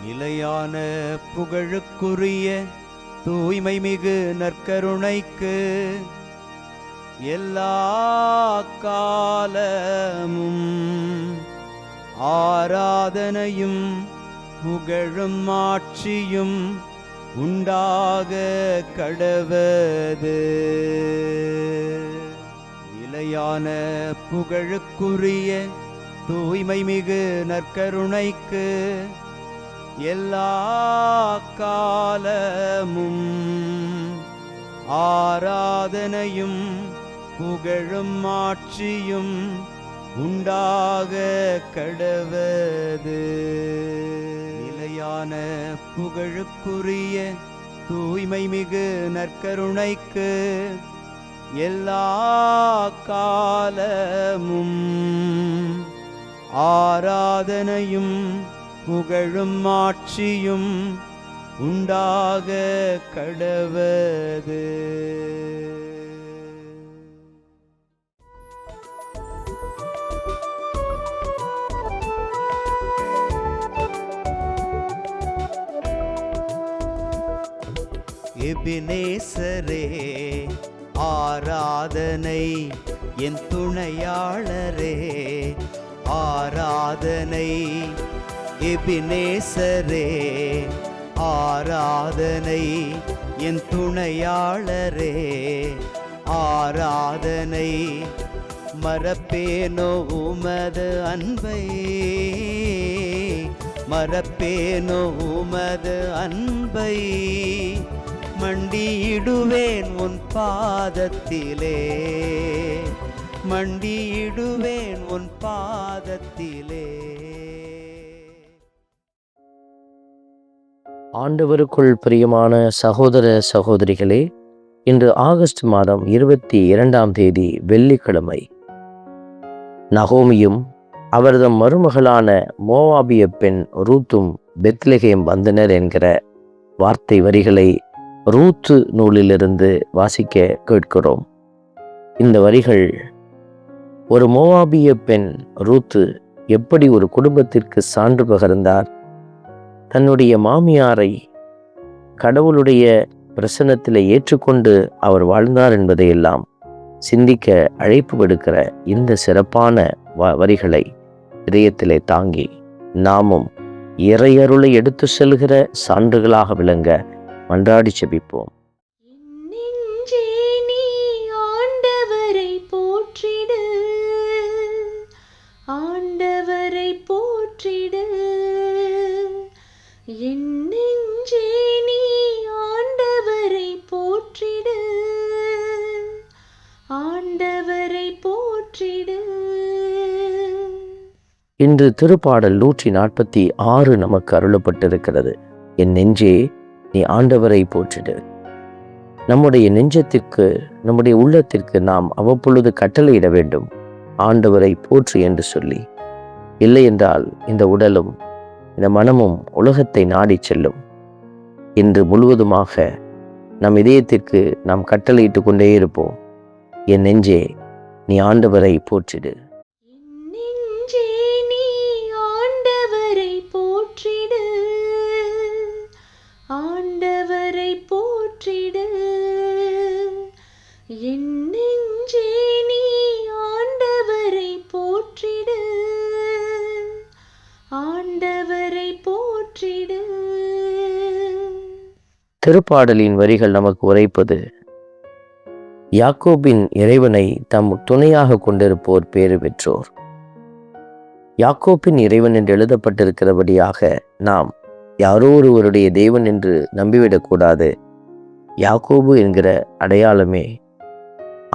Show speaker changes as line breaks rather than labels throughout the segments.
நிலையான புகழுக்குரிய தூய்மை மிகு நற்கருணைக்கு எல்லா காலமும் ஆராதனையும் புகழும் ஆட்சியும் உண்டாக கடவது. நிலையான புகழுக்குரிய தூய்மை மிகு நற்கருணைக்கு எல்லா காலமும் ஆராதனையும் புகழும் ஆட்சியும் உண்டாக கடவது. நிலையான புகழுக்குரிய தூய்மை மிகு நற்கருணைக்கு எல்லா காலமும் ஆராதனையும் புகழும் ஆட்சியும் உண்டாக கடவது. எபினேசரே ஆராதனை, என் துணையாளரே ஆராதனை. எபினேசரே ஆராதனை, என் துணையாளரே ஆராதனை. மறப்பேனோ உமது அன்பை, மறப்பேனோ உமது அன்பை. மண்டியிடுவேன் உன் பாதத்திலே, மண்டியிடுவேன் உன் பாதத்திலே.
ஆண்டவருக்குள் பிரியமான சகோதர சகோதரிகளே, இன்று ஆகஸ்ட் மாதம் 22ஆம் தேதி வெள்ளிக்கிழமை. நகோமியும் அவரது மருமகளான மோவாபிய பெண் ரூத்தும் பெத்லெகேம் வந்தனர் என்கிற வார்த்தை வரிகளை ரூத்து நூலிலிருந்து வாசிக்க கேட்கிறோம். இந்த வரிகள் ஒரு மோவாபிய பெண் ரூத்து எப்படி ஒரு குடும்பத்திற்கு சான்று பகர்ந்தார், தன்னுடைய மாமியாரை கடவுளுடைய பிரசன்னத்தில் ஏற்றுக்கொண்டு அவர் வாழ்ந்தார் என்பதையெல்லாம் சிந்திக்க அழைப்பு விடுக்கிற இந்த சிறப்பான வரிகளை இதயத்திலே தாங்கி நாமும் இறையருளை எடுத்து செல்கிற சான்றுகளாக விளங்க மன்றாடி செபிப்போம்.
ஆண்டவரை போற்றிடு, என் நெஞ்சே நீ ஆண்டவரை போற்றிடு, ஆண்டவரை போற்றிடு.
இன்று திருப்பாடல் 146 நமக்கு அருளப்பட்டிருக்கிறது. என் நெஞ்சே நீ ஆண்டவரை போற்றிடு. நம்முடைய நெஞ்சத்திற்கு, நம்முடைய உள்ளத்திற்கு நாம் அவ்வப்பொழுது கட்டளையிட வேண்டும், ஆண்டவரை போற்று என்று சொல்லி. இல்லை என்றால் இந்த உடலும் இந்த மனமும் உலகத்தை நாடி செல்லும். இன்று முழுவதுமாக நம் இதயத்திற்கு நாம் கட்டளையிட்டு கொண்டே இருப்போம், என் நெஞ்சே நீ ஆண்டவரை போற்றிடு.
ஆண்டவரை போற்றிடு, என் நெஞ்சே நீ ஆண்டவரை போற்றிடு, ஆண்டவரை போற்றிடு.
திருப்பாடலின் வரிகள் நமக்கு உரைப்பது, யாக்கோபின் இறைவனை தம் துணையாக கொண்டிருப்போர் பேறு பெற்றோர். யாக்கோபின் இறைவன் என்று எழுதப்பட்டிருக்கிறபடியாக நாம் யாரோ ஒருவருடைய தேவன் என்று நம்பிவிடக்கூடாது. யாக்கோபு என்கிற அடையாளமே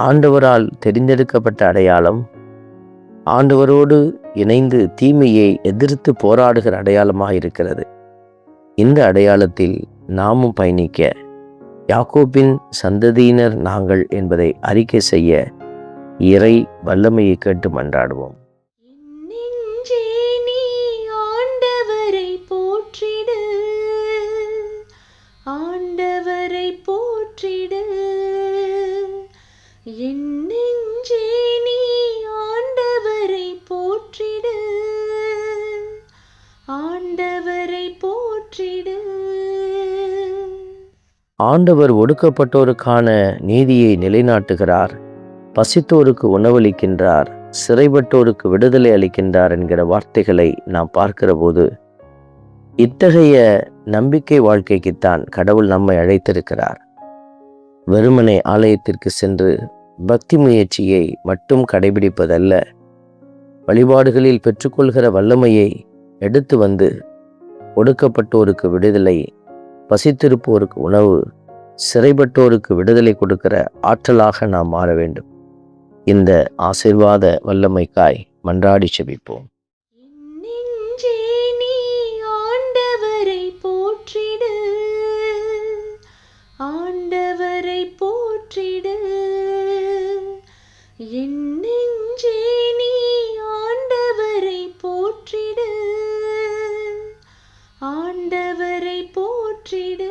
ஆண்டவரால் தெரிந்தெடுக்கப்பட்ட அடையாளம், ஆண்டவரோடு இணைந்து தீமையை எதிர்த்து போராடுகிற அடையாளமாக இருக்கிறது. இந்த அடையாளத்தில் நாமும் பயணிக்க யாக்கோபின் சந்ததியினர் நாங்கள் என்பதை அறிக்கை செய்ய இறை வல்லமையை கேட்டு மன்றாடுவோம்.
ஆண்டவரை போற்றிடு, என் நெஞ்சே நீ ஆண்டவரை போற்றிடு, ஆண்டவரை போற்றிடு.
ஆண்டவர் ஒடுக்கப்பட்டோருக்கான நீதியை நிலைநாட்டுகிறார், பசித்தோருக்கு உணவளிக்கின்றார், சிறைப்பட்டோருக்கு விடுதலை அளிக்கின்றார் என்கிற வார்த்தைகளை நாம் பார்க்கிற போது இத்தகைய நம்பிக்கை வாழ்க்கைக்குத்தான் கடவுள் நம்மை அழைத்திருக்கிறார். வெறுமனே ஆலயத்திற்கு சென்று பக்தி முயற்சியை மட்டும் கடைபிடிப்பதல்ல, வழிபாடுகளில் பெற்றுக்கொள்கிற வல்லமையை எடுத்து வந்து ஒடுக்கப்பட்டோருக்கு விடுதலை, பசித்திருப்போருக்கு உணவு, சிறைப்பட்டோருக்கு விடுதலை கொடுக்கிற ஆற்றலாக நாம் மாற வேண்டும். இந்த ஆசீர்வாத வல்லமைக்காய் மன்றாடி செபிப்போம்.
என் நெஞ்சே நீ ஆண்டவரை போற்றிடு, ஆண்டவரை போற்றிடு. என் நெஞ்சே நீ ஆண்டவரை போற்றிடு, ஆண்டவரை போற்றிடு.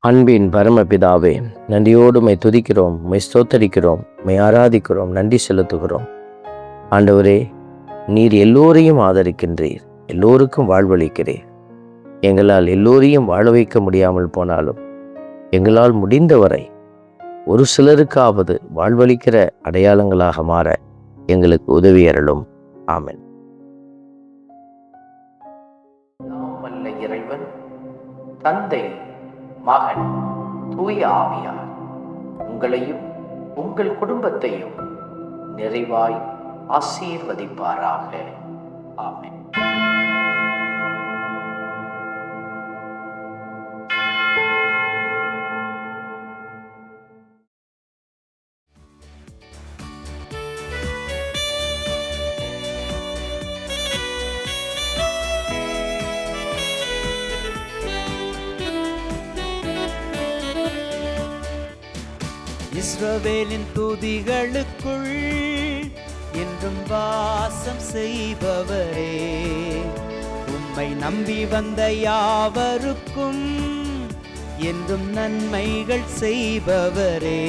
அன்பின் பரமபிதாவே, நன்றியோடு உம்மை துதிக்கிறோம், உம்மை ஸ்தோத்தரிக்கிறோம், உம்மை ஆராதிக்கிறோம், நன்றி செலுத்துகிறோம். ஆண்டவரே, நீர் எல்லோரையும் ஆதரிக்கின்றீர், எல்லோருக்கும் வாழ்வளிக்கிறீர். எங்களால் எல்லோரையும் வாழ வைக்க முடியாமல் போனாலும் எங்களால் முடிந்தவரை ஒரு சிலருக்காவது வாழ்வளிக்கிற அடையாளங்களாக மாற எங்களுக்கு உதவி அருளும். ஆமென். இறைவன் தந்தை, மகன், தூய ஆவியார் உங்களையும் உங்கள் குடும்பத்தையும் நிறைவாய் ஆசீர்வதிப்பாராக. ஆமென்.
இஸ்ரவேலின் துதிகளுக்குள் என்றும் வாசம் செய்பவரே, உம்மை நம்பி வந்த யாவருக்கும் என்றும் நன்மைகள் செய்பவரே,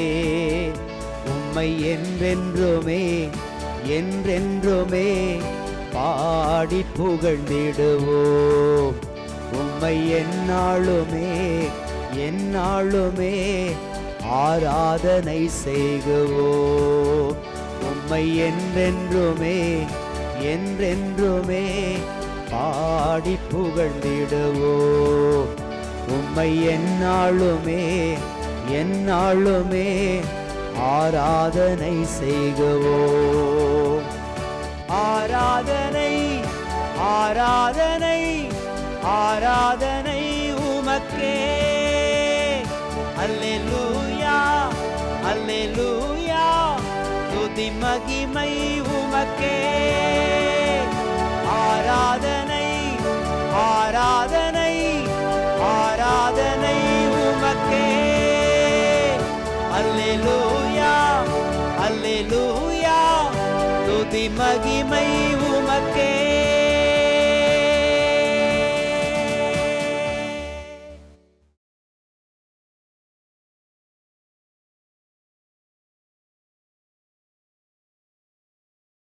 உம்மை என்றென்றுமே என்றென்றுமே பாடி புகழ்ந்திடுவோம். உம்மை எந்நாளுமே எந்நாளுமே ஆராதனை செய்குவோம். உம்மை என்றென்றுமே என்றென்றுமே பாடி புகழ்ந்திடுவோம். உம்மை எந்நாளுமே எந்நாளுமே ஆராதனை செய்குவோம். ஆராதனை ஆராதனை ஆராதனை உமக்கே. அல்லேலூயா அல்லேலூயா, துதி மகிமை உமக்கே. ஆராதனை ஆராதனை ஆராதனை உமக்கே. அல்லேலூயா அல்லேலூயா, துதி மகிமை